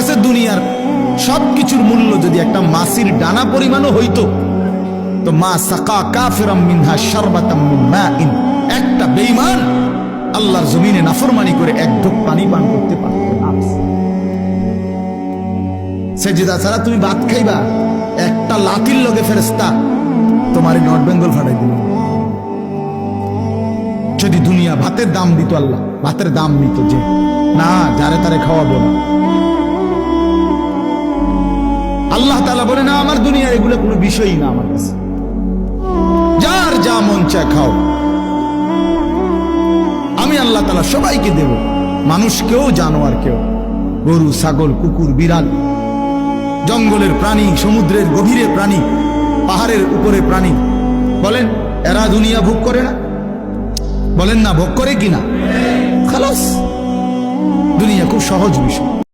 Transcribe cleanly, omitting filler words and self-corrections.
কাছে দুনিয়ার সবকিছুর মূল্য যদি একটা মাছির ডানা পরিমাণও হইতো তো মা সাকা কাফিরাম মিনহা শারবাতাম মিন মাইন, একটা বেঈমান আল্লাহর জমিনে নাফরমানি করে এক ঢোক পানি পান করতে পারত না। সেজদা ছাড়া তুমি ভাত খাইবা, একটা লাঠির লগে ফেরেশতা তোমার নর্থ বেঙ্গল ফাটাই দিল। যদি দুনিয়া ভাতের দাম দিত, আল্লাহ ভাতের দাম নিত, যে না যারে তারে খাওয়াবো না। আল্লাহ তাআলা বলে না, আমার দুনিয়া এগুলো কোনো বিষয়ই না আমার কাছে, যার যা মন চায় খাও, আমি আল্লাহ তাআলা সবাইকে দেব, মানুষকেও জানোয়ারকেও, গরু ছাগল কুকুর বিড়াল, জঙ্গলের প্রাণী, সমুদ্রের গভীরে প্রাণী, পাহাড়ের উপরে প্রাণী। বলেন এরা দুনিয়া ভোগ করে না? বলেন না ভোগ করে কিনা? খালাস, দুনিয়া খুব সহজ বিষয়।